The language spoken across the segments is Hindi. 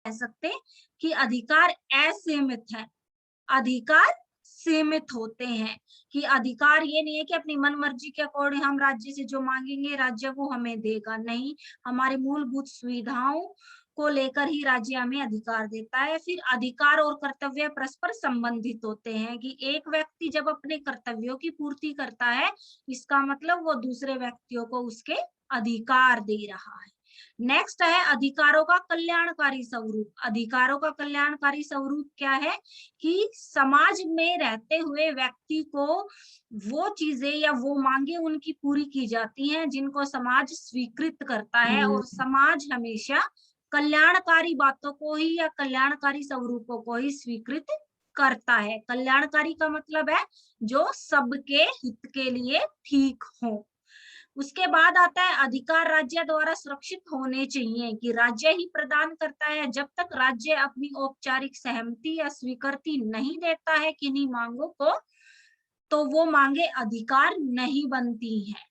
कह सकते कि अधिकार असीमित है, अधिकार सीमित होते हैं। कि अधिकार ये नहीं है कि अपनी मन मर्जी के अकॉर्डिंग हम राज्य से जो मांगेंगे राज्य वो हमें देगा, नहीं, हमारे मूलभूत सुविधाओं को लेकर ही राज्य हमें अधिकार देता है। फिर अधिकार और कर्तव्य परस्पर संबंधित होते हैं कि एक व्यक्ति जब अपने कर्तव्यों की पूर्ति करता है, इसका मतलब वो दूसरे व्यक्तियों को उसके अधिकार दे रहा है। नेक्स्ट है अधिकारों का कल्याणकारी स्वरूप। अधिकारों का कल्याणकारी स्वरूप क्या है कि समाज में रहते हुए व्यक्ति को वो चीजें या वो मांगे उनकी पूरी की जाती हैं जिनको समाज स्वीकृत करता है, और समाज हमेशा कल्याणकारी बातों को ही या कल्याणकारी स्वरूपों को ही स्वीकृत करता है। कल्याणकारी का मतलब है जो सबके हित के लिए ठीक हो। उसके बाद आता है अधिकार राज्य द्वारा सुरक्षित होने चाहिए, कि राज्य ही प्रदान करता है। जब तक राज्य अपनी औपचारिक सहमति या स्वीकृति नहीं देता है किन्हीं मांगों को, तो वो मांगे अधिकार नहीं बनती हैं।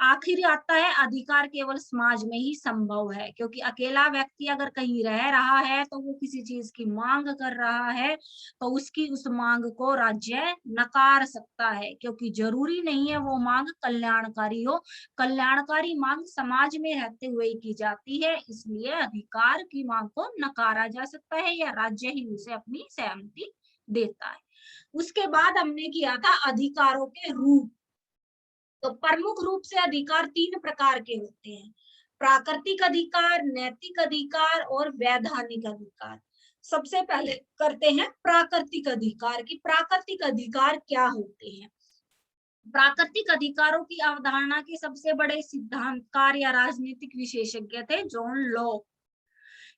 आखिर आता है अधिकार केवल समाज में ही संभव है, क्योंकि अकेला व्यक्ति अगर कहीं रह रहा है तो वो किसी चीज की मांग कर रहा है तो उसकी उस मांग को राज्य नकार सकता है, क्योंकि जरूरी नहीं है वो मांग कल्याणकारी हो। कल्याणकारी मांग समाज में रहते हुए ही की जाती है, इसलिए अधिकार की मांग को नकारा जा सकता है या राज्य ही उसे अपनी सहमति देता है। उसके बाद हमने किया था अधिकारों के रूप। तो प्रमुख रूप से अधिकार 3 प्रकार के होते हैं: प्राकृतिक अधिकार, नैतिक अधिकार और वैधानिक अधिकार। सबसे पहले करते हैं प्राकृतिक अधिकार की प्राकृतिक अधिकार क्या होते हैं। प्राकृतिक अधिकारों की अवधारणा के सबसे बड़े सिद्धांतकार या राजनीतिक विशेषज्ञ थे जॉन लॉक।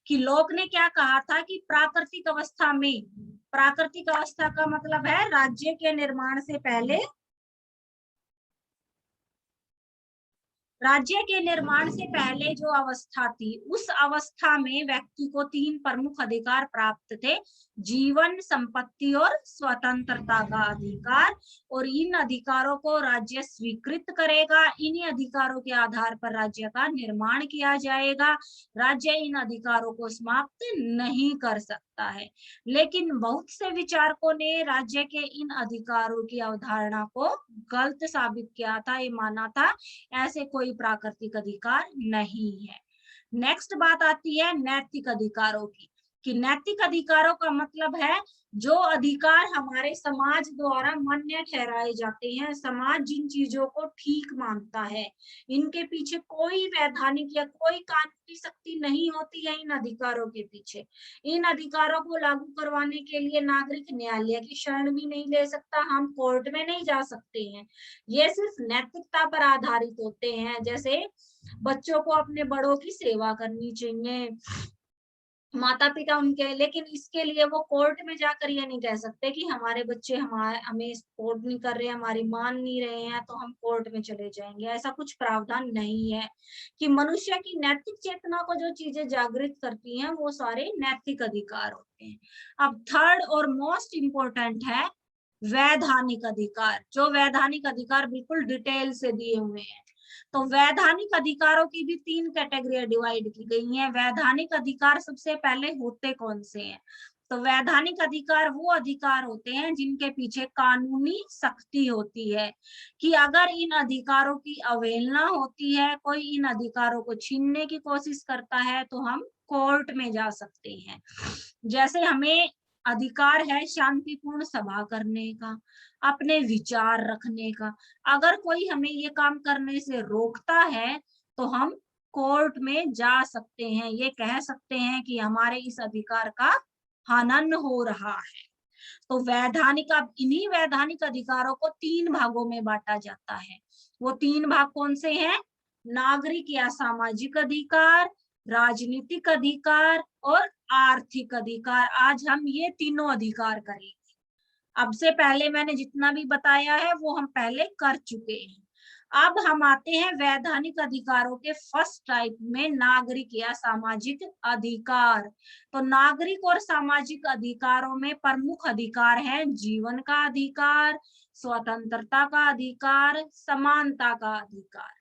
कि लॉक ने क्या कहा था कि प्राकृतिक अवस्था में, प्राकृतिक अवस्था का मतलब है राज्य के निर्माण से पहले, राज्य के निर्माण से पहले जो अवस्था थी, उस अवस्था में व्यक्ति को 3 प्रमुख अधिकार प्राप्त थे: जीवन, संपत्ति और स्वतंत्रता का अधिकार। और इन अधिकारों को राज्य स्वीकृत करेगा, इन्हीं अधिकारों के आधार पर राज्य का निर्माण किया जाएगा। राज्य इन अधिकारों को समाप्त नहीं कर सकता है। लेकिन बहुत से विचारकों ने राज्य के इन अधिकारों की अवधारणा को गलत साबित किया था, ये माना था ऐसे कोई प्राकृतिक अधिकार नहीं है। नेक्स्ट बात आती है नैतिक अधिकारों की, कि नैतिक अधिकारों का मतलब है जो अधिकार हमारे समाज द्वारा मान्य ठहराए जाते हैं। समाज जिन चीजों को ठीक मानता है, इनके पीछे कोई वैधानिक या कोई कानूनी शक्ति नहीं होती है इन अधिकारों के पीछे। इन अधिकारों को लागू करवाने के लिए नागरिक न्यायालय की शरण भी नहीं ले सकता, हम कोर्ट में नहीं जा सकते हैं। ये सिर्फ नैतिकता पर आधारित होते हैं, जैसे बच्चों को अपने बड़ों की सेवा करनी चाहिए, माता पिता उनके, लेकिन इसके लिए वो कोर्ट में जाकर ये नहीं कह सकते कि हमारे बच्चे हमें सपोर्ट नहीं कर रहे, हमारी मान नहीं रहे हैं तो हम कोर्ट में चले जाएंगे। ऐसा कुछ प्रावधान नहीं है। कि मनुष्य की नैतिक चेतना को जो चीजें जागृत करती हैं वो सारे नैतिक अधिकार होते हैं। अब थर्ड और मोस्ट इम्पोर्टेंट है वैधानिक अधिकार। जो वैधानिक अधिकार बिल्कुल डिटेल से दिए हुए हैं। तो वैधानिक अधिकारों की भी 3 कैटेगरी डिवाइड की गई हैं। वैधानिक अधिकार सबसे पहले होते कौन से हैं? तो वैधानिक अधिकार वो अधिकार होते हैं जिनके पीछे कानूनी शक्ति होती है, कि अगर इन अधिकारों की अवहेलना होती है, कोई इन अधिकारों को छीनने की कोशिश करता है, तो हम कोर्ट में जा सकते हैं। जैसे हमें अधिकार है शांतिपूर्ण सभा करने का, अपने विचार रखने का। अगर कोई हमें ये काम करने से रोकता है तो हम कोर्ट में जा सकते हैं, ये कह सकते हैं कि हमारे इस अधिकार का हनन हो रहा है। तो वैधानिक, अब इन्हीं वैधानिक अधिकारों को 3 भागों में बांटा जाता है। वो 3 भाग कौन से हैं? नागरिक या सामाजिक अधिकार, राजनीतिक अधिकार और आर्थिक अधिकार। आज हम ये तीनों अधिकार करेंगे। अब से पहले मैंने जितना भी बताया है वो हम पहले कर चुके हैं। अब हम आते हैं वैधानिक अधिकारों के फर्स्ट टाइप में, नागरिक या सामाजिक अधिकार। तो नागरिक और सामाजिक अधिकारों में प्रमुख अधिकार हैं जीवन का अधिकार, स्वतंत्रता का अधिकार, समानता का अधिकार।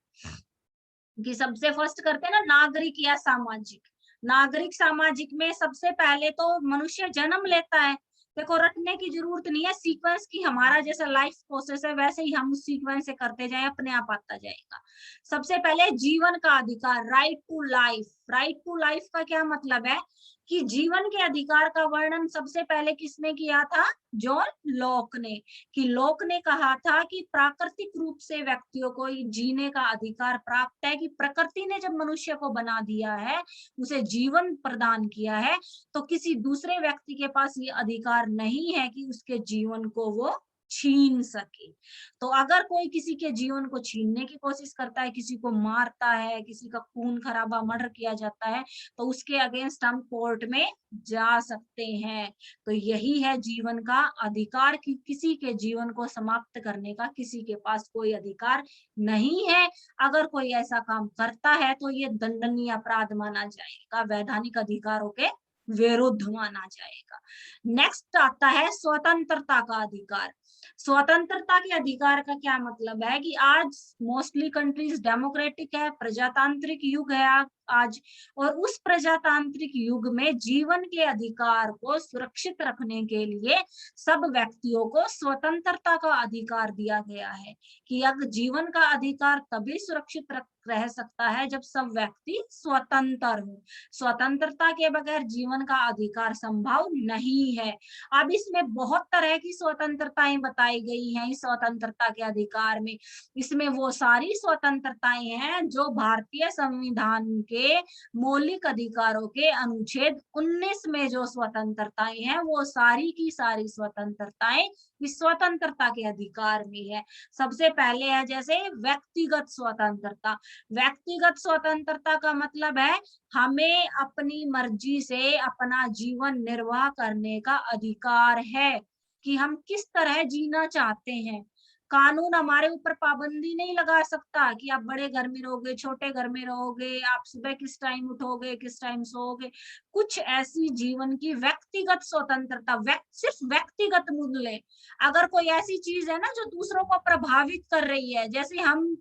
कि सबसे फर्स्ट करते हैं ना नागरिक या सामाजिक। नागरिक सामाजिक में सबसे पहले तो मनुष्य जन्म लेता है, देखो रटने की जरूरत नहीं है, सीक्वेंस की हमारा जैसा लाइफ प्रोसेस है वैसे ही हम उस सीक्वेंस से करते जाए, अपने आप आता जाएगा। सबसे पहले जीवन का अधिकार, right to life. Right to life का क्या मतलब है कि जीवन के अधिकार का वर्णन सबसे पहले किसने किया था? जॉन लॉक ने। कि लॉक ने कहा था कि प्राकृतिक रूप से व्यक्तियों को जीने का अधिकार प्राप्त है, कि प्रकृति ने जब मनुष्य को बना दिया है, उसे जीवन प्रदान किया है, तो किसी दूसरे व्यक्ति के पास ये अधिकार नहीं है कि उसके जीवन को वो छीन सके। तो अगर कोई किसी के जीवन को छीनने की कोशिश करता है, किसी को मारता है, किसी का खून खराबा मर्डर किया जाता है, तो उसके अगेंस्ट हम कोर्ट में जा सकते हैं। तो यही है जीवन का अधिकार, कि किसी के जीवन को समाप्त करने का किसी के पास कोई अधिकार नहीं है। अगर कोई ऐसा काम करता है तो ये दंडनीय अपराध माना जाएगा, वैधानिक अधिकारों के विरुद्ध माना जाएगा। नेक्स्ट आता है स्वतंत्रता का अधिकार। स्वतंत्रता के अधिकार का क्या मतलब है कि आज मोस्टली कंट्रीज डेमोक्रेटिक है, प्रजातांत्रिक युग है आज, और उस प्रजातांत्रिक युग में जीवन के अधिकार को सुरक्षित रखने के लिए सब व्यक्तियों को स्वतंत्रता का अधिकार दिया गया है। कि अगर जीवन का अधिकार तभी सुरक्षित रह सकता है जब सब व्यक्ति स्वतंत्र हो। स्वतंत्रता के बगैर जीवन का अधिकार संभव नहीं है। अब इसमें बहुत तरह की स्वतंत्रताएं बताई गई हैं इस स्वतंत्रता के अधिकार में। इसमें वो सारी स्वतंत्रताएं हैं जो भारतीय संविधान के मौलिक अधिकारों के अनुच्छेद 19 में जो स्वतंत्रताएं हैं, वो सारी की सारी स्वतंत्रताएं इस स्वतंत्रता के अधिकार में है। सबसे पहले है जैसे व्यक्तिगत स्वतंत्रता। व्यक्तिगत स्वतंत्रता का मतलब है हमें अपनी मर्जी से अपना जीवन निर्वाह करने का अधिकार है, कि हम किस तरह जीना चाहते हैं। कानून हमारे ऊपर पाबंदी नहीं लगा सकता कि आप बड़े घर में रहोगे, छोटे घर में रहोगे, आप सुबह किस टाइम उठोगे, किस टाइम सोओगे। कुछ ऐसी जीवन की व्यक्तिगत स्वतंत्रता, सिर्फ व्यक्तिगत मूल्य। अगर कोई ऐसी चीज है ना जो दूसरों को प्रभावित कर रही है, जैसे हम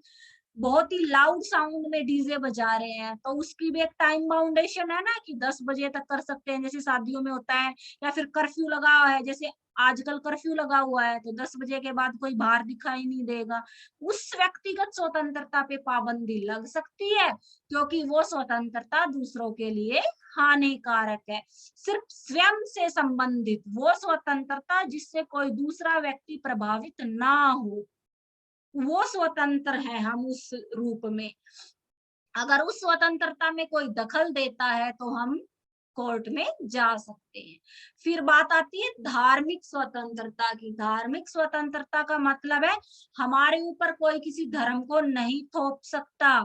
बहुत ही लाउड साउंड में डीजे बजा रहे हैं, तो उसकी भी एक टाइम बाउंडेशन है ना, कि 10 बजे तक कर सकते हैं, जैसे शादियों में होता है। या फिर कर्फ्यू लगा हुआ है, जैसे आजकल कर्फ्यू लगा हुआ है, तो 10 बजे के बाद कोई बाहर दिखाई नहीं देगा। उस व्यक्तिगत स्वतंत्रता पे पाबंदी लग सकती है, क्योंकि वो स्वतंत्रता दूसरों के लिए हानिकारक है। सिर्फ स्वयं से संबंधित वो स्वतंत्रता जिससे कोई दूसरा व्यक्ति प्रभावित ना हो, वो स्वतंत्र है हम उस रूप में। अगर उस स्वतंत्रता में कोई दखल देता है तो हम कोर्ट में जा सकते हैं। फिर बात आती है धार्मिक स्वतंत्रता की। धार्मिक स्वतंत्रता का मतलब है हमारे ऊपर कोई किसी धर्म को नहीं थोप सकता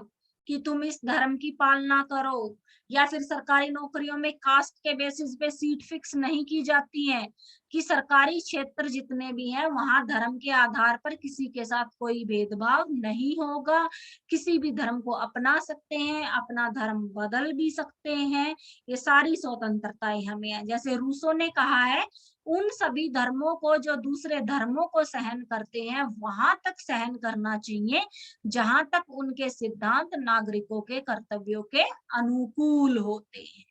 कि तुम इस धर्म की पालना करो, या फिर सरकारी नौकरियों में कास्ट के बेसिस पे सीट फिक्स नहीं की जाती है, कि सरकारी क्षेत्र जितने भी हैं वहां धर्म के आधार पर किसी के साथ कोई भेदभाव नहीं होगा। किसी भी धर्म को अपना सकते हैं, अपना धर्म बदल भी सकते हैं। ये सारी स्वतंत्रताएं हमें है। जैसे रूसो ने कहा है, उन सभी धर्मों को जो दूसरे धर्मों को सहन करते हैं वहां तक सहन करना चाहिए जहां तक उनके सिद्धांत नागरिकों के कर्तव्यों के अनुकूल होते हैं।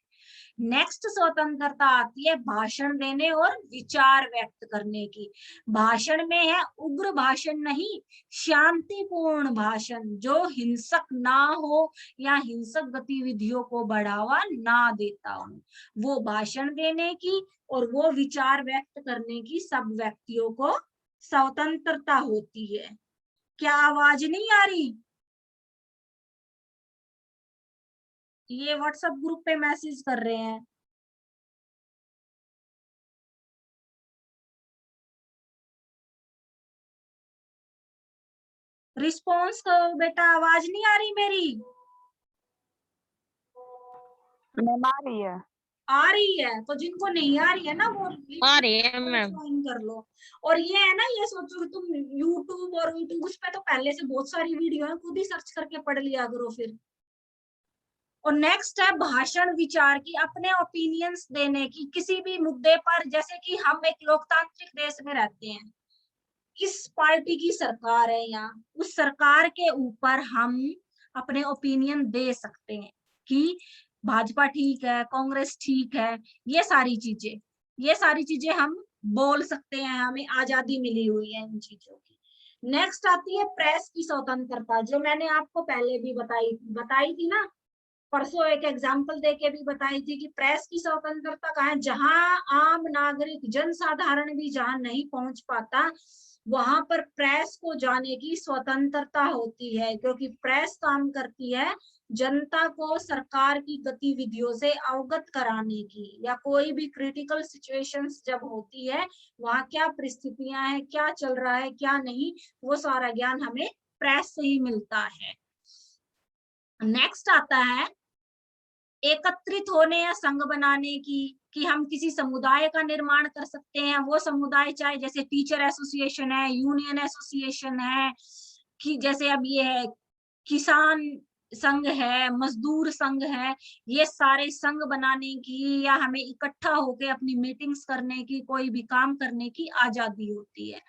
नेक्स्ट स्वतंत्रता आती है भाषण देने और विचार व्यक्त करने की। भाषण में है उग्र भाषण नहीं, शांतिपूर्ण भाषण जो हिंसक ना हो या हिंसक गतिविधियों को बढ़ावा ना देता हो, वो भाषण देने की और वो विचार व्यक्त करने की सब व्यक्तियों को स्वतंत्रता होती है। क्या आवाज नहीं आ रही? ये व्हाट्सएप ग्रुप पे मैसेज कर रहे हैं। रिस्पॉन्स करो बेटा, आवाज नहीं आ रही मेरी? मैम आ रही है। आ रही है तो जिनको नहीं आ रही है ना वो आ रही है मैम। ज्वाइन कर लो। और ये है ना, ये सोचो कि तुम यूट्यूब और यूट्यूब उस पे तो पहले से बहुत सारी वीडियो है, खुद ही सर्च करके पढ़ लिया करो फिर। और नेक्स्ट है भाषण विचार की, अपने ओपिनियंस देने की किसी भी मुद्दे पर। जैसे कि हम एक लोकतांत्रिक देश में रहते हैं, किस पार्टी की सरकार है यहाँ, उस सरकार के ऊपर हम अपने ओपिनियन दे सकते हैं कि भाजपा ठीक है, कांग्रेस ठीक है, ये सारी चीजें हम बोल सकते हैं, हमें आजादी मिली हुई है इन चीजों की। नेक्स्ट आती है प्रेस की स्वतंत्रता, जो मैंने आपको पहले भी बताई थी ना, परसों एक एग्जाम्पल देके भी बताई थी कि प्रेस की स्वतंत्रता कहाँ है, जहां आम नागरिक जनसाधारण भी जहां नहीं पहुंच पाता, वहां पर प्रेस को जाने की स्वतंत्रता होती है, क्योंकि प्रेस काम करती है जनता को सरकार की गतिविधियों से अवगत कराने की, या कोई भी क्रिटिकल सिचुएशंस जब होती है, वहां क्या परिस्थितियां हैं, क्या चल रहा है, क्या नहीं, वो सारा ज्ञान हमें प्रेस से ही मिलता है। नेक्स्ट आता है एकत्रित होने या संघ बनाने की, कि हम किसी समुदाय का निर्माण कर सकते हैं। वो समुदाय चाहे जैसे टीचर एसोसिएशन है, यूनियन एसोसिएशन है, कि जैसे अब ये है किसान संघ है, मजदूर संघ है, ये सारे संघ बनाने की या हमें इकट्ठा होकर अपनी मीटिंग्स करने की, कोई भी काम करने की आजादी होती है।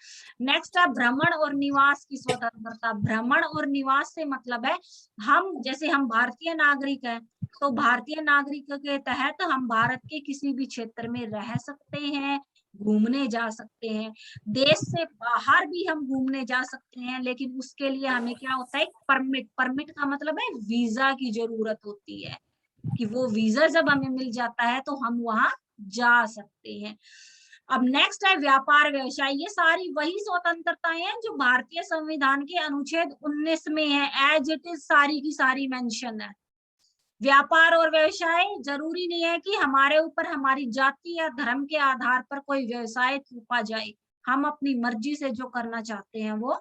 नेक्स्ट है भ्रमण और निवास की स्वतंत्रता। भ्रमण और निवास से मतलब है हम भारतीय नागरिक हैं, तो भारतीय नागरिक के तहत हम भारत के किसी भी क्षेत्र में रह सकते हैं, घूमने जा सकते हैं, देश से बाहर भी हम घूमने जा सकते हैं, लेकिन उसके लिए हमें क्या होता है, परमिट का मतलब है वीजा की जरूरत होती है, कि वो वीजा जब हमें मिल जाता है तो हम वहां जा सकते हैं। अब नेक्स्ट है व्यापार व्यवसाय। ये सारी वही स्वतंत्रताएं हैं जो भारतीय संविधान के अनुच्छेद 19 में है, एज इट इज सारी की सारी मेंशन है। व्यापार और व्यवसाय जरूरी नहीं है कि हमारे ऊपर हमारी जाति या धर्म के आधार पर कोई व्यवसाय थोपा जाए, हम अपनी मर्जी से जो करना चाहते हैं वो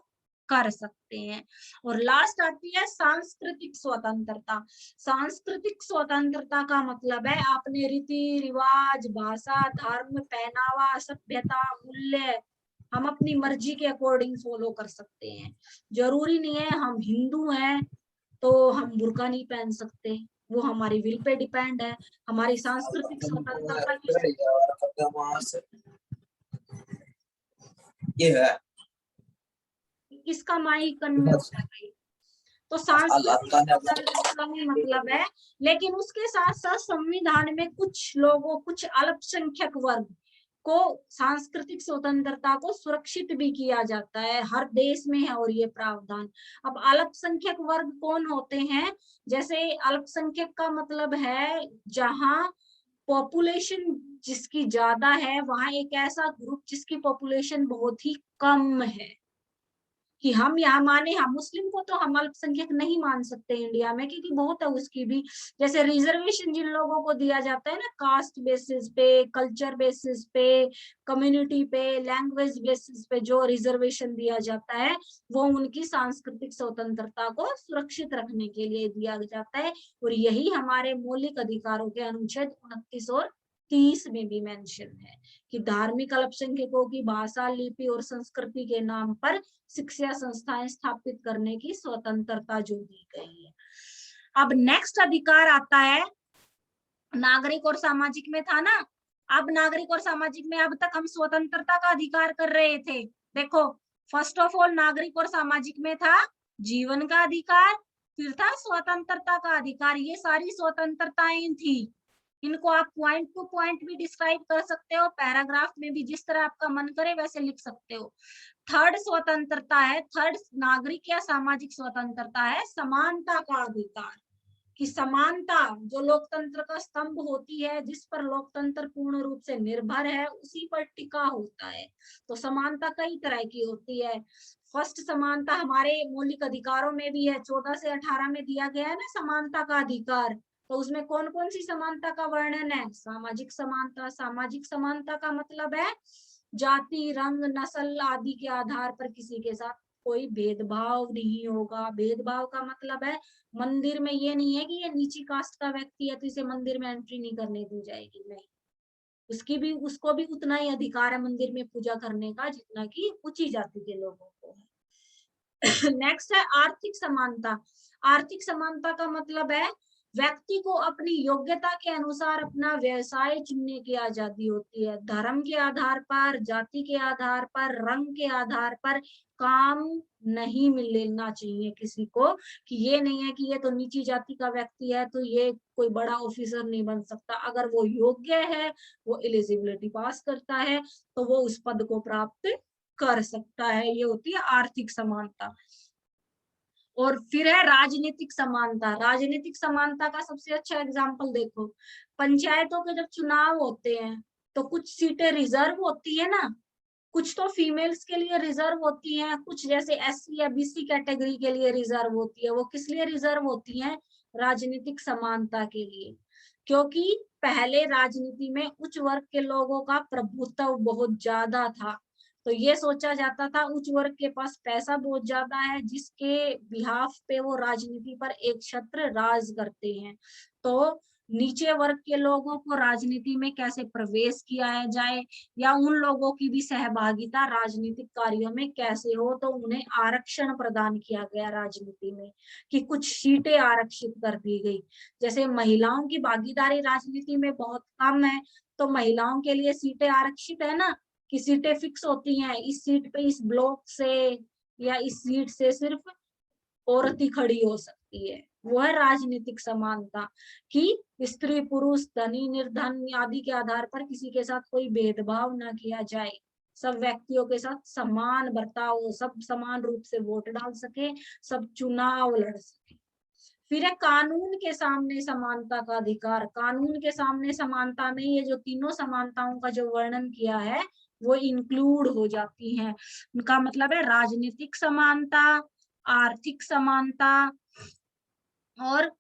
कर सकते हैं। और लास्ट आती है सांस्कृतिक स्वतंत्रता। सांस्कृतिक स्वतंत्रता का मतलब है अपने रीति रिवाज, भाषा, धर्म, पहनावा, सभ्यता, मूल्य हम अपनी मर्जी के अकॉर्डिंग फॉलो कर सकते हैं। जरूरी नहीं है हम हिंदू हैं तो हम बुर्का नहीं पहन सकते, वो हमारी विल पे डिपेंड है। हमारी सांस्कृतिक स्वतंत्रता किसका माइक अनम्यूट है भाई? तो सांस्कृतिक स्वतंत्रता में मतलब है, लेकिन उसके साथ साथ संविधान में कुछ अल्पसंख्यक वर्ग को सांस्कृतिक स्वतंत्रता को सुरक्षित भी किया जाता है, हर देश में है और ये प्रावधान। अब अल्पसंख्यक वर्ग कौन होते हैं? जैसे अल्पसंख्यक का मतलब है जहां पॉपुलेशन जिसकी ज्यादा है, वहां एक ऐसा ग्रुप जिसकी पॉपुलेशन बहुत ही कम है, कि हम यहाँ माने, हम मुस्लिम को तो हम अल्पसंख्यक नहीं मान सकते इंडिया में, क्योंकि बहुत है उसकी भी। जैसे रिजर्वेशन जिन लोगों को दिया जाता है ना, कास्ट बेसिस पे, कल्चर बेसिस पे, कम्युनिटी पे, लैंग्वेज बेसिस पे जो रिजर्वेशन दिया जाता है, वो उनकी सांस्कृतिक स्वतंत्रता को सुरक्षित रखने के लिए दिया जाता है। और यही हमारे मौलिक अधिकारों के अनुच्छेद 29 और 30 में भी मेंशन है, कि धार्मिक अल्पसंख्यकों की भाषा, लिपि और संस्कृति के नाम पर शिक्षा संस्थाएं स्थापित करने की स्वतंत्रता जो दी गई है। अब नेक्स्ट अधिकार आता है नागरिक और सामाजिक में था ना, अब नागरिक और सामाजिक में अब तक हम स्वतंत्रता का अधिकार कर रहे थे। देखो, फर्स्ट ऑफ ऑल नागरिक और सामाजिक में था जीवन का अधिकार, फिर था स्वतंत्रता का अधिकार। ये सारी स्वतंत्रताएं थी, इनको आप पॉइंट टू पॉइंट भी डिस्क्राइब कर सकते हो, पैराग्राफ में भी जिस तरह आपका मन करे वैसे लिख सकते हो। थर्ड स्वतंत्रता है, थर्ड नागरिक या सामाजिक स्वतंत्रता है समानता का अधिकार, कि समानता जो लोकतंत्र का स्तंभ होती है, जिस पर लोकतंत्र पूर्ण रूप से निर्भर है, उसी पर टिका होता है। तो समानता कई तरह की होती है। फर्स्ट समानता हमारे मौलिक अधिकारों में भी है, 14 से 18 में दिया गया है ना समानता का अधिकार। तो उसमें कौन कौन सी समानता का वर्णन है? सामाजिक समानता। सामाजिक समानता का मतलब है जाति, रंग, नस्ल आदि के आधार पर किसी के साथ कोई भेदभाव नहीं होगा। भेदभाव का मतलब है मंदिर में ये नहीं है कि ये नीची कास्ट का व्यक्ति है तो इसे मंदिर में एंट्री नहीं करने दी जाएगी, नहीं, उसको भी उतना ही अधिकार है मंदिर में पूजा करने का जितना कि ऊंची जाति के लोगों को है। नेक्स्ट है आर्थिक समानता। आर्थिक समानता का मतलब है व्यक्ति को अपनी योग्यता के अनुसार अपना व्यवसाय चुनने की आजादी होती है। धर्म के आधार पर, जाति के आधार पर, रंग के आधार पर काम नहीं मिलना चाहिए किसी को, कि ये नहीं है कि ये तो नीची जाति का व्यक्ति है तो ये कोई बड़ा ऑफिसर नहीं बन सकता। अगर वो योग्य है, वो एलिजिबिलिटी पास करता है, तो वो उस पद को प्राप्त कर सकता है। ये होती है आर्थिक समानता। और फिर है राजनीतिक समानता। राजनीतिक समानता का सबसे अच्छा एग्जाम्पल देखो, पंचायतों के जब चुनाव होते हैं तो कुछ सीटें रिजर्व होती है ना, कुछ तो फीमेल्स के लिए रिजर्व होती हैं, कुछ जैसे एससी या बीसी कैटेगरी के लिए रिजर्व होती है। वो किस लिए रिजर्व होती हैं? राजनीतिक समानता के लिए। क्योंकि पहले राजनीति में उच्च वर्ग के लोगों का प्रभुत्व बहुत ज्यादा था, तो ये सोचा जाता था उच्च वर्ग के पास पैसा बहुत ज्यादा है, जिसके बिहाफ पे वो राजनीति पर एक छत्र राज करते हैं। तो नीचे वर्ग के लोगों को राजनीति में कैसे प्रवेश किया जाए, या उन लोगों की भी सहभागिता राजनीतिक कार्यों में कैसे हो, तो उन्हें आरक्षण प्रदान किया गया राजनीति में, कि कुछ सीटें आरक्षित कर दी गई। जैसे महिलाओं की भागीदारी राजनीति में बहुत कम है, तो महिलाओं के लिए सीटें आरक्षित है ना, कि सीटें फिक्स होती हैं, इस सीट पे इस ब्लॉक से या इस सीट से सिर्फ औरत ही खड़ी हो सकती है। वो है राजनीतिक समानता, कि स्त्री पुरुष धनी निर्धन आदि के आधार पर किसी के साथ कोई भेदभाव ना किया जाए, सब व्यक्तियों के साथ समान बर्ताव हो, सब समान रूप से वोट डाल सके, सब चुनाव लड़ सके। फिर है कानून के सामने समानता का अधिकार। कानून के सामने समानता में ये जो तीनों समानताओं का जो वर्णन किया है वो इंक्लूड हो जाती हैं। उनका मतलब है राजनीतिक समानता, आर्थिक समानता, और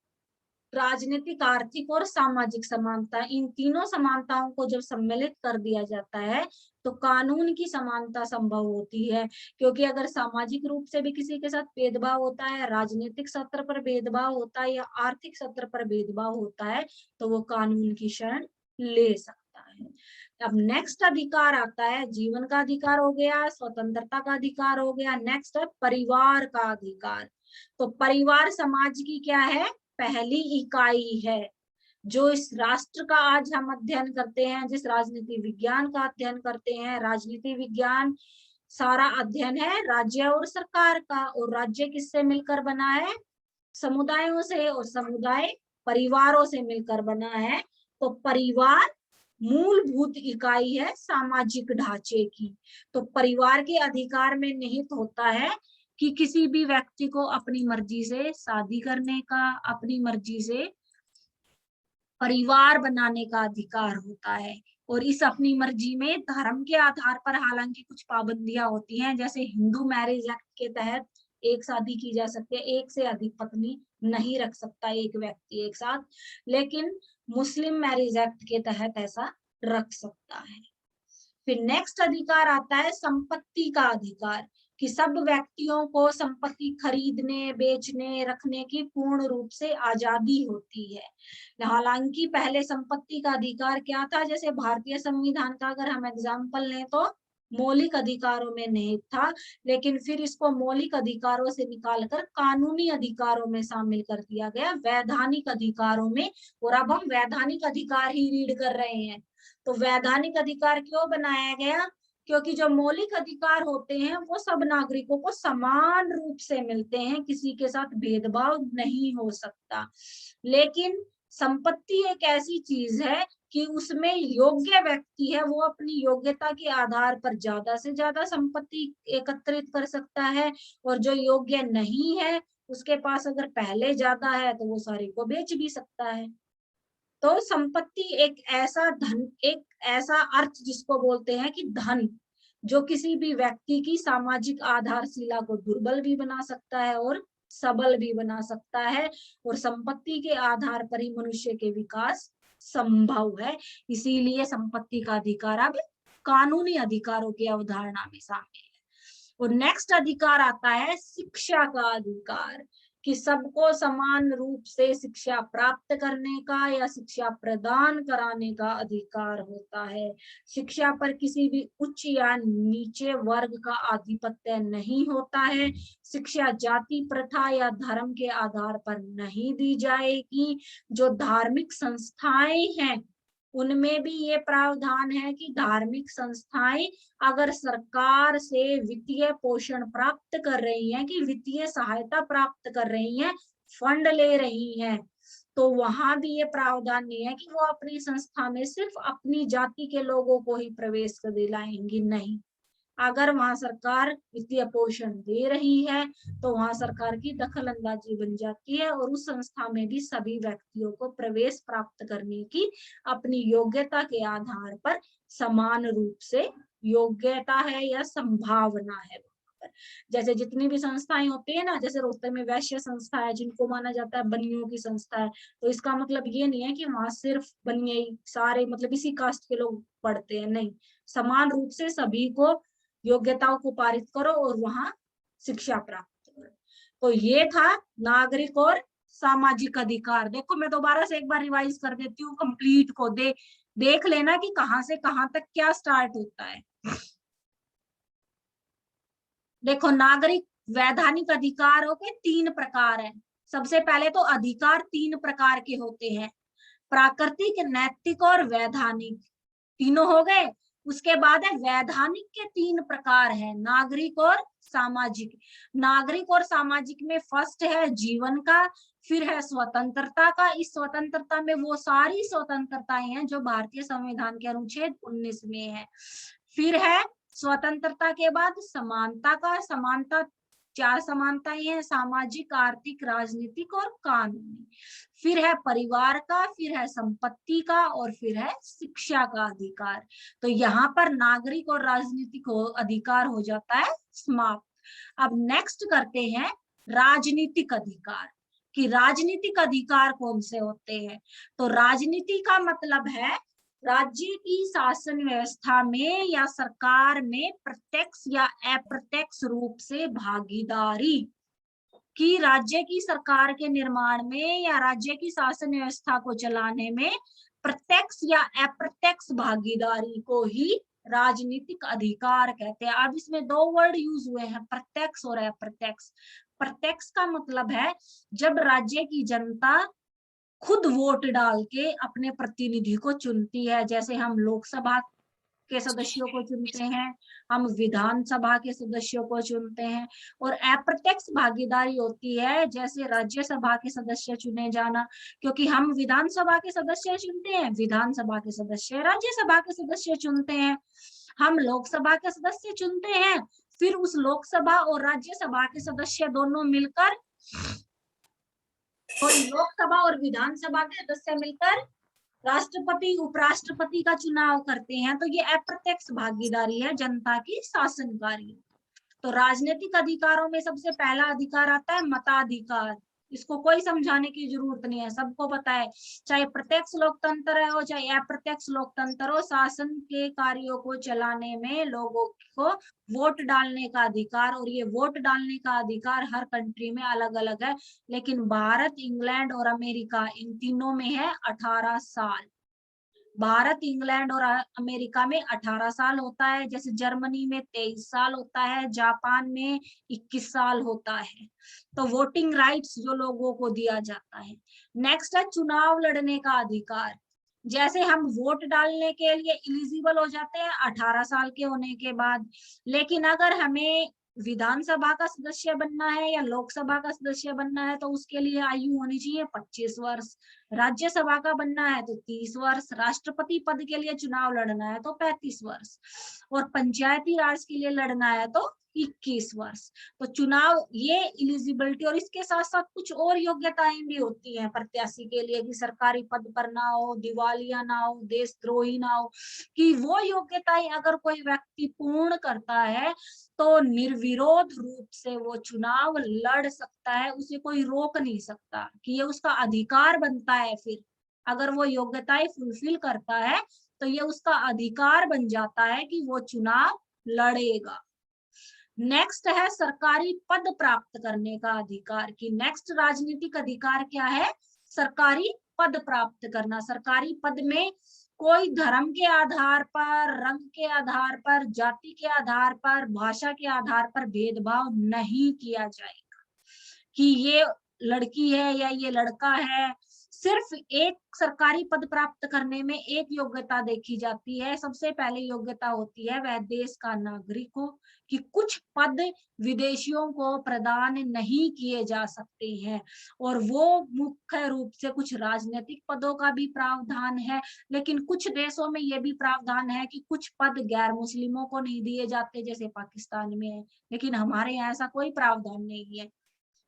राजनीतिक, आर्थिक और सामाजिक समानता। इन तीनों समानताओं को जब सम्मिलित कर दिया जाता है तो कानून की समानता संभव होती है। क्योंकि अगर सामाजिक रूप से भी किसी के साथ भेदभाव होता है, राजनीतिक सत्र पर भेदभाव होता है या आर्थिक सत्र पर भेदभाव होता है, तो वो कानून की शरण ले सकता है। अब नेक्स्ट अधिकार आता है, जीवन का अधिकार हो गया, स्वतंत्रता का अधिकार हो गया। नेक्स्ट है परिवार का अधिकार। तो परिवार समाज की क्या है? पहली इकाई है। जो इस राष्ट्र का आज हम अध्ययन करते हैं, जिस राजनीति विज्ञान का अध्ययन करते हैं, राजनीति विज्ञान सारा अध्ययन है राज्य और सरकार का। और राज्य किससे मिलकर बना है? समुदायों से, और समुदाय परिवारों से मिलकर बना है। तो परिवार मूलभूत इकाई है सामाजिक ढांचे की। तो परिवार के अधिकार में निहित होता है कि किसी भी व्यक्ति को अपनी मर्जी से शादी करने का, अपनी मर्जी से परिवार बनाने का अधिकार होता है। और इस अपनी मर्जी में धर्म के आधार पर हालांकि कुछ पाबंदियां होती हैं, जैसे हिंदू मैरिज एक्ट के तहत एक शादी की जा सकती है, एक से अधिक पत्नी नहीं रख सकता एक व्यक्ति एक साथ, लेकिन मुस्लिम मैरिज एक्ट के तहत ऐसा रख सकता है। फिर नेक्स्ट अधिकार आता है संपत्ति का अधिकार, कि सब व्यक्तियों को संपत्ति खरीदने, बेचने, रखने की पूर्ण रूप से आजादी होती है। हालांकि पहले संपत्ति का अधिकार क्या था? जैसे भारतीय संविधान का अगर हम एग्जाम्पल लें तो मौलिक अधिकारों में निहित था, लेकिन फिर इसको मौलिक अधिकारों से निकालकर कानूनी अधिकारों में शामिल कर दिया गया, वैधानिक अधिकारों में। और अब हम वैधानिक अधिकार ही रीड कर रहे हैं। तो वैधानिक अधिकार क्यों बनाया गया? क्योंकि जो मौलिक अधिकार होते हैं वो सब नागरिकों को समान रूप से मिलते हैं, किसी के साथ भेदभाव नहीं हो सकता। लेकिन संपत्ति एक ऐसी चीज है कि उसमें योग्य व्यक्ति है, वो अपनी योग्यता के आधार पर ज्यादा से ज्यादा संपत्ति एकत्रित कर सकता है, और जो योग्य नहीं है उसके पास अगर पहले ज्यादा है तो वो सारे को बेच भी सकता है। तो संपत्ति एक ऐसा धन, एक ऐसा अर्थ जिसको बोलते हैं कि धन, जो किसी भी व्यक्ति की सामाजिक आधारशिला को दुर्बल भी बना सकता है और सबल भी बना सकता है। और संपत्ति के आधार पर ही मनुष्य के विकास संभव है। इसीलिए संपत्ति का अधिकार अब कानूनी अधिकारों की अवधारणा में शामिल है। और नेक्स्ट अधिकार आता है शिक्षा का अधिकार, कि सबको समान रूप से शिक्षा प्राप्त करने का या शिक्षा प्रदान कराने का अधिकार होता है। शिक्षा पर किसी भी उच्च या नीचे वर्ग का आधिपत्य नहीं होता है। शिक्षा जाति, प्रथा या धर्म के आधार पर नहीं दी जाएगी। जो धार्मिक संस्थाएं हैं उनमें भी ये प्रावधान है कि धार्मिक संस्थाएं अगर सरकार से वित्तीय पोषण प्राप्त कर रही हैं, कि वित्तीय सहायता प्राप्त कर रही हैं, फंड ले रही हैं, तो वहां भी ये प्रावधान नहीं है कि वो अपनी संस्था में सिर्फ अपनी जाति के लोगों को ही प्रवेश दिलाएंगी। नहीं, अगर वहां सरकार वित्तीय पोषण दे रही है तो वहां सरकार की दखल अंदाजी बन जाती है और उस संस्था में भी सभी व्यक्तियों को प्रवेश प्राप्त करने की अपनी योग्यता के आधार पर समान रूप से योग्यता है या संभावना है। जैसे जितनी भी संस्थाएं होती है ना, जैसे रोहतक में वैश्य संस्था है जिनको माना जाता है बनियों की संस्था है, तो इसका मतलब ये नहीं है कि वहां सिर्फ बनिए सारे मतलब इसी कास्ट के लोग पढ़ते हैं। नहीं, समान रूप से सभी को योग्यताओं को पारित करो और वहां शिक्षा प्राप्त करो। तो ये था नागरिक और सामाजिक अधिकार। देखो मैं दोबारा से एक बार रिवाइज कर देती हूँ कंप्लीट को, देख लेना कि कहां से कहां तक क्या स्टार्ट होता है। देखो, नागरिक वैधानिक अधिकारों के 3 प्रकार हैं। सबसे पहले तो अधिकार 3 प्रकार के होते हैं, प्राकृतिक, नैतिक और वैधानिक। तीनों हो गए। उसके बाद है वैधानिक के 3 प्रकार है, नागरिक और सामाजिक। नागरिक और सामाजिक में फर्स्ट है जीवन का, फिर है स्वतंत्रता का। इस स्वतंत्रता में वो सारी स्वतंत्रताएं हैं जो भारतीय संविधान के अनुच्छेद 19 में है। फिर है स्वतंत्रता के बाद समानता का। समानता 4 समानताएं हैं, सामाजिक, आर्थिक, राजनीतिक और कानूनी। फिर है परिवार का, फिर है संपत्ति का और फिर है शिक्षा का अधिकार। तो यहाँ पर नागरिक और राजनीतिक अधिकार हो जाता है समाप्त। अब नेक्स्ट करते हैं राजनीतिक अधिकार, कि राजनीतिक अधिकार कौन से होते हैं। तो राजनीति का मतलब है राज्य की शासन व्यवस्था में या सरकार में प्रत्यक्ष या अप्रत्यक्ष रूप से भागीदारी, कि राज्य की सरकार के निर्माण में या राज्य की शासन व्यवस्था को चलाने में प्रत्यक्ष या अप्रत्यक्ष भागीदारी को ही राजनीतिक अधिकार कहते हैं। अब इसमें 2 वर्ड यूज हुए हैं, प्रत्यक्ष और अप्रत्यक्ष। प्रत्यक्ष का मतलब है जब राज्य की जनता खुद वोट डाल के अपने प्रतिनिधि को चुनती है, जैसे हम लोकसभा के सदस्यों को चुनते हैं, हम विधानसभा के सदस्यों को चुनते हैं। और अप्रत्यक्ष भागीदारी होती है जैसे राज्यसभा के सदस्य चुने जाना, क्योंकि हम विधानसभा के सदस्य चुनते हैं, विधानसभा के सदस्य राज्यसभा के सदस्य चुनते हैं। हम लोकसभा के सदस्य चुनते हैं, फिर उस लोकसभा और राज्यसभा के सदस्य दोनों मिलकर, तो लोकसभा और विधानसभा के सदस्य मिलकर राष्ट्रपति उपराष्ट्रपति का चुनाव करते हैं। तो ये अप्रत्यक्ष भागीदारी है जनता की शासनकारी। तो राजनीतिक अधिकारों में सबसे पहला अधिकार आता है मताधिकार। इसको कोई समझाने की जरूरत नहीं है, सबको पता है। चाहे प्रत्यक्ष लोकतंत्र हो चाहे अप्रत्यक्ष लोकतंत्र हो, शासन के कार्यों को चलाने में लोगों को वोट डालने का अधिकार, और ये वोट डालने का अधिकार हर कंट्री में अलग अलग है, लेकिन भारत, इंग्लैंड और अमेरिका इन तीनों में है 18 साल। भारत, इंग्लैंड और अमेरिका में 18 साल होता है, जैसे जर्मनी में 23 साल होता है, जापान में 21 साल होता है। तो वोटिंग राइट्स जो लोगों को दिया जाता है। नेक्स्ट है चुनाव लड़ने का अधिकार। जैसे हम वोट डालने के लिए इलिजिबल हो जाते हैं 18 साल के होने के बाद, लेकिन अगर हमें विधानसभा का सदस्य बनना है या लोकसभा का सदस्य बनना है तो उसके लिए आयु होनी चाहिए 25 वर्ष। राज्यसभा का बनना है तो 30 वर्ष, राष्ट्रपति पद के लिए चुनाव लड़ना है तो 35 वर्ष, और पंचायती राज के लिए लड़ना है तो 21 वर्ष। तो चुनाव ये इलिजिबिलिटी, और इसके साथ साथ कुछ और योग्यताएं भी होती हैं प्रत्याशी के लिए, कि सरकारी पद पर ना हो, दिवालिया ना हो, देशद्रोही ना हो, कि वो योग्यताएं अगर कोई व्यक्ति पूर्ण करता है तो निर्विरोध रूप से वो चुनाव लड़ सकता है, उसे कोई रोक नहीं सकता, कि ये उसका अधिकार बनता है। फिर अगर वो योग्यताएं फुलफिल करता है तो ये उसका अधिकार बन जाता है कि वो चुनाव लड़ेगा। नेक्स्ट है सरकारी पद प्राप्त करने का अधिकार, कि नेक्स्ट राजनीतिक अधिकार क्या है, सरकारी पद प्राप्त करना। सरकारी पद में कोई धर्म के आधार पर, रंग के आधार पर, जाति के आधार पर, भाषा के आधार पर भेदभाव नहीं किया जाएगा कि ये लड़की है या ये लड़का है। सिर्फ एक सरकारी पद प्राप्त करने में एक योग्यता देखी जाती है। सबसे पहले योग्यता होती है वह देश का नागरिक हो, कि कुछ पद विदेशियों को प्रदान नहीं किए जा सकते हैं। और वो मुख्य रूप से कुछ राजनीतिक पदों का भी प्रावधान है, लेकिन कुछ देशों में ये भी प्रावधान है कि कुछ पद गैर मुस्लिमों को नहीं दिए जाते, जैसे पाकिस्तान में है। लेकिन हमारे यहाँ ऐसा कोई प्रावधान नहीं है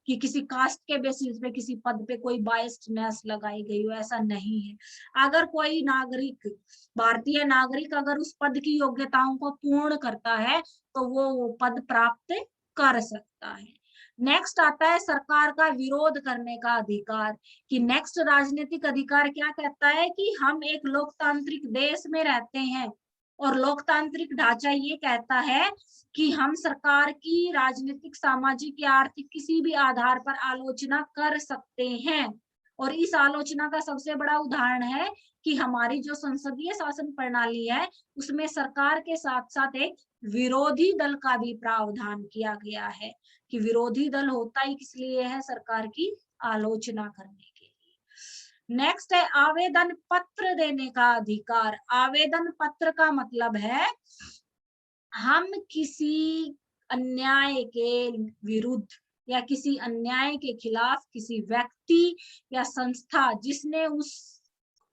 कि किसी कास्ट के बेसिस पे किसी पद पे कोई बायस्डनेस लगाई गई हो, ऐसा नहीं है। अगर कोई नागरिक, भारतीय नागरिक अगर उस पद की योग्यताओं को पूर्ण करता है तो वो पद प्राप्त कर सकता है। नेक्स्ट आता है सरकार का विरोध करने का अधिकार, कि नेक्स्ट राजनीतिक अधिकार क्या कहता है कि हम एक लोकतांत्रिक देश में रहते हैं और लोकतांत्रिक ढांचा ये कहता है कि हम सरकार की राजनीतिक, सामाजिक या आर्थिक किसी भी आधार पर आलोचना कर सकते हैं। और इस आलोचना का सबसे बड़ा उदाहरण है कि हमारी जो संसदीय शासन प्रणाली है उसमें सरकार के साथ साथ एक विरोधी दल का भी प्रावधान किया गया है, कि विरोधी दल होता ही किस लिए है, सरकार की आलोचना करने के लिए। नेक्स्ट है आवेदन पत्र देने का अधिकार। आवेदन पत्र का मतलब है हम किसी अन्याय के विरुद्ध या किसी अन्याय के खिलाफ किसी व्यक्ति या संस्था जिसने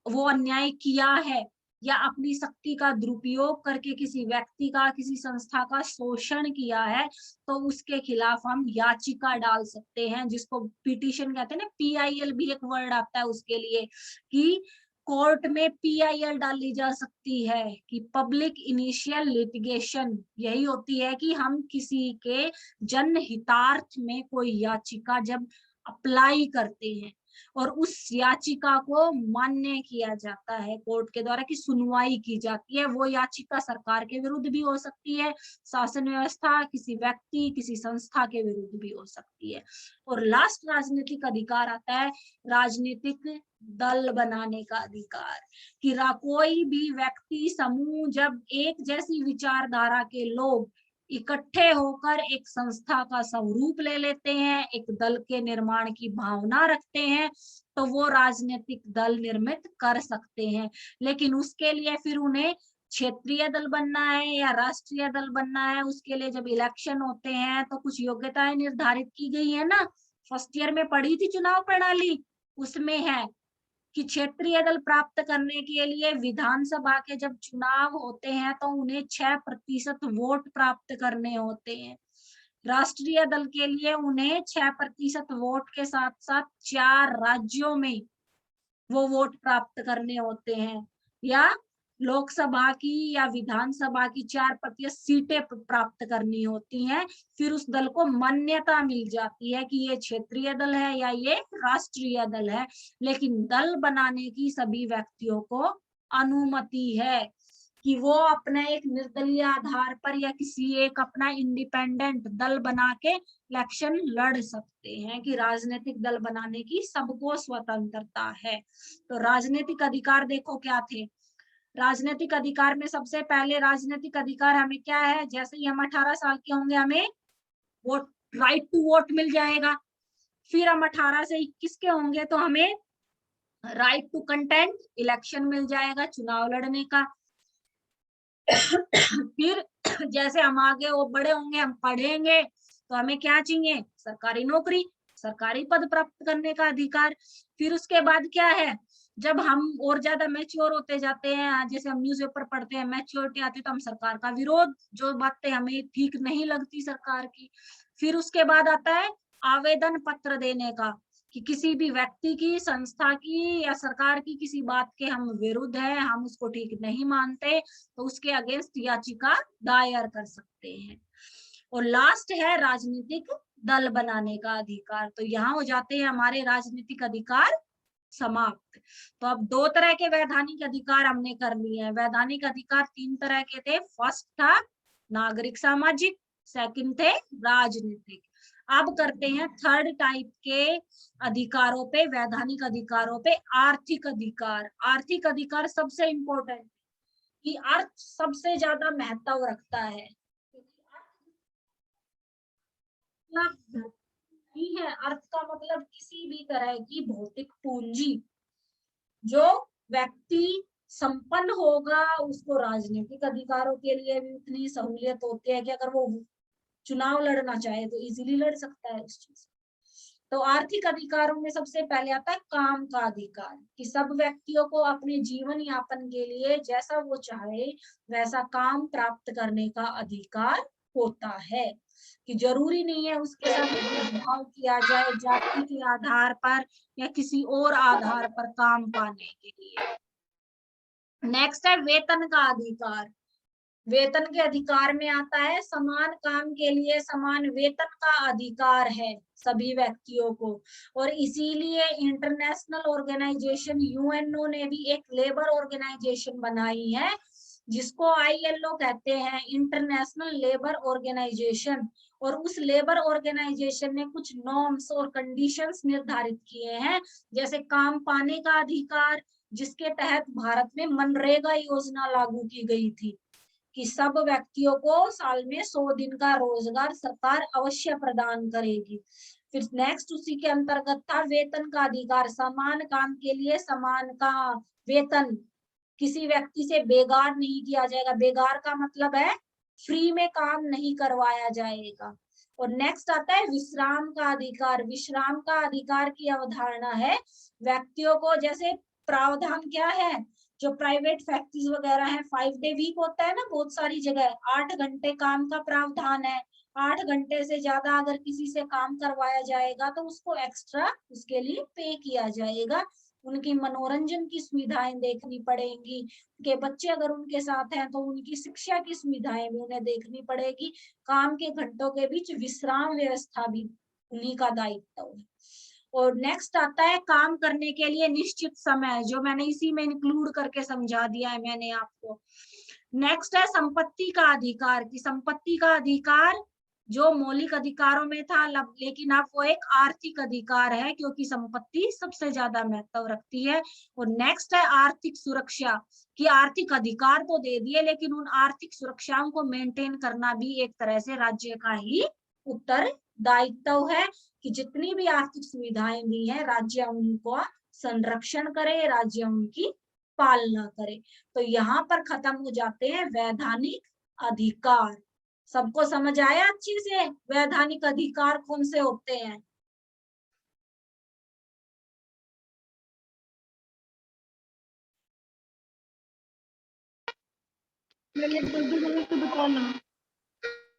वो अन्याय किया है या अपनी शक्ति का दुरुपयोग करके किसी व्यक्ति का, किसी संस्था का शोषण किया है, तो उसके खिलाफ हम याचिका डाल सकते हैं, जिसको पिटीशन कहते हैं ना, PIL भी एक वर्ड आता है उसके लिए, कि कोर्ट में PIL डाली जा सकती है, कि पब्लिक इनिशियल लिटिगेशन। यही होती है कि हम किसी के जनहितार्थ में कोई याचिका जब अप्लाई करते हैं और उस याचिका को मान्य किया जाता है कोर्ट के द्वारा, की सुनवाई की जाती है, वो याचिका सरकार के विरुद्ध भी हो सकती है, शासन व्यवस्था, किसी व्यक्ति, किसी संस्था के विरुद्ध भी हो सकती है। और लास्ट राजनीतिक अधिकार आता है राजनीतिक दल बनाने का अधिकार, कि कोई भी व्यक्ति, समूह जब एक जैसी विचारधारा के लोग इकट्ठे होकर एक संस्था का स्वरूप ले लेते हैं, एक दल के निर्माण की भावना रखते हैं, तो वो राजनीतिक दल निर्मित कर सकते हैं। लेकिन उसके लिए फिर उन्हें क्षेत्रीय दल बनना है या राष्ट्रीय दल बनना है, उसके लिए जब इलेक्शन होते हैं तो कुछ योग्यताएं निर्धारित की गई है ना, फर्स्ट ईयर में पढ़ी थी चुनाव प्रणाली, उसमें है कि क्षेत्रीय दल प्राप्त करने के लिए विधानसभा के जब चुनाव होते हैं तो उन्हें 6% वोट प्राप्त करने होते हैं। राष्ट्रीय दल के लिए उन्हें 6% वोट के साथ साथ 4 राज्यों में वो वोट प्राप्त करने होते हैं, या लोकसभा की या विधानसभा की 4% सीटें प्राप्त करनी होती हैं। फिर उस दल को मान्यता मिल जाती है कि ये क्षेत्रीय दल है या ये राष्ट्रीय दल है। लेकिन दल बनाने की सभी व्यक्तियों को अनुमति है कि वो अपने एक निर्दलीय आधार पर या किसी एक अपना इंडिपेंडेंट दल बना के इलेक्शन लड़ सकते हैं, कि राजनीतिक दल बनाने की सबको स्वतंत्रता है। तो राजनीतिक अधिकार देखो क्या थे। राजनीतिक अधिकार में सबसे पहले राजनीतिक अधिकार हमें क्या है, जैसे ही हम 18 साल के होंगे हमें वोट, राइट टू वोट मिल जाएगा। फिर हम 18 से 21 के होंगे तो हमें राइट टू कंटेंट इलेक्शन मिल जाएगा, चुनाव लड़ने का। फिर जैसे हम आगे वो बड़े होंगे, हम पढ़ेंगे, तो हमें क्या चाहिए, सरकारी नौकरी, सरकारी पद प्राप्त करने का अधिकार। फिर उसके बाद क्या है, जब हम और ज्यादा मैच्योर होते जाते हैं, जैसे हम न्यूज़पेपर पढ़ते हैं, मैच्योरिटी आती है तो हम सरकार का विरोध, जो बातें हमें ठीक नहीं लगती सरकार की। फिर उसके बाद आता है आवेदन पत्र देने का, कि किसी भी व्यक्ति की, संस्था की या सरकार की किसी बात के हम विरुद्ध है, हम उसको ठीक नहीं मानते, तो उसके अगेंस्ट याचिका दायर कर सकते हैं। और लास्ट है राजनीतिक दल बनाने का अधिकार। तो यहाँ हो जाते हैं हमारे राजनीतिक अधिकार समाप्त। तो अब 2 तरह के वैधानिक अधिकार हमने कर लिए हैं। वैधानिक अधिकार 3 तरह के थे। फर्स्ट था नागरिक सामाजिक, सेकंड थे राजनीतिक। अब करते हैं थर्ड टाइप के अधिकारों पे, वैधानिक अधिकारों पे, आर्थिक अधिकार। आर्थिक अधिकार सबसे इंपॉर्टेंट, कि अर्थ सबसे ज्यादा महत्व रखता है, नहीं है। अर्थ का मतलब किसी भी तरह की भौतिक पूंजी। जो व्यक्ति संपन्न होगा उसको राजनीतिक अधिकारों के लिए भी उतनी सहूलियत होती है कि अगर वो चुनाव लड़ना चाहे तो इजीली लड़ सकता है उस चीज। तो आर्थिक अधिकारों में सबसे पहले आता है काम का अधिकार, कि सब व्यक्तियों को अपने जीवन यापन के लिए जैसा वो चाहे वैसा काम प्राप्त करने का अधिकार होता है, कि जरूरी नहीं है उसके साथ भेदभाव किया जाए जाति के आधार पर या किसी और आधार पर काम पाने के लिए। नेक्स्ट है वेतन का अधिकार। वेतन के अधिकार में आता है समान काम के लिए समान वेतन का अधिकार है सभी व्यक्तियों को। और इसीलिए इंटरनेशनल ऑर्गेनाइजेशन यूएनओ ने भी एक लेबर ऑर्गेनाइजेशन बनाई है जिसको आईएलओ कहते हैं, इंटरनेशनल लेबर ऑर्गेनाइजेशन। और उस लेबर ऑर्गेनाइजेशन ने कुछ नॉर्म्स और कंडीशंस निर्धारित किए हैं, जैसे काम पाने का अधिकार, जिसके तहत भारत में मनरेगा योजना लागू की गई थी कि सब व्यक्तियों को साल में 100 दिन का रोजगार सरकार अवश्य प्रदान करेगी। फिर नेक्स्ट उसी के अंतर्गत था वेतन का अधिकार, समान काम के लिए समान का वेतन, किसी व्यक्ति से बेगार नहीं किया जाएगा। बेगार का मतलब है फ्री में काम नहीं करवाया जाएगा। और नेक्स्ट आता है विश्राम का अधिकार। विश्राम का अधिकार की अवधारणा है व्यक्तियों को, जैसे प्रावधान क्या है, जो प्राइवेट फैक्ट्रीज वगैरह है 5 डे वीक होता है ना बहुत सारी जगह, 8 घंटे काम का प्रावधान है। 8 घंटे से ज्यादा अगर किसी से काम करवाया जाएगा तो उसको एक्स्ट्रा उसके लिए पे किया जाएगा। उनकी मनोरंजन की सुविधाएं देखनी पड़ेंगी, उनके बच्चे अगर उनके साथ हैं तो उनकी शिक्षा की सुविधाएं भी उन्हें देखनी पड़ेगी। काम के घंटों के बीच विश्राम व्यवस्था भी उन्हीं का दायित्व है। और नेक्स्ट आता है काम करने के लिए निश्चित समय, जो मैंने इसी में इंक्लूड करके समझा दिया है मैंने आपको। नेक्स्ट है संपत्ति का अधिकार, की संपत्ति का अधिकार जो मौलिक अधिकारों में था, लेकिन अब वो एक आर्थिक अधिकार है क्योंकि संपत्ति सबसे ज्यादा महत्व रखती है। और नेक्स्ट है आर्थिक सुरक्षा, कि आर्थिक अधिकार तो दे दिए लेकिन उन आर्थिक सुरक्षाओं को मेंटेन करना भी एक तरह से राज्य का ही उत्तरदायित्व है, कि जितनी भी आर्थिक सुविधाएं दी हैं राज्य उनको संरक्षण करे, राज्य उनकी पालना करे। तो यहाँ पर खत्म हो जाते हैं वैधानिक अधिकार। सबको समझ आया अच्छे से वैधानिक अधिकार कौन से होते हैं?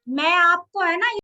मैं आपको है ना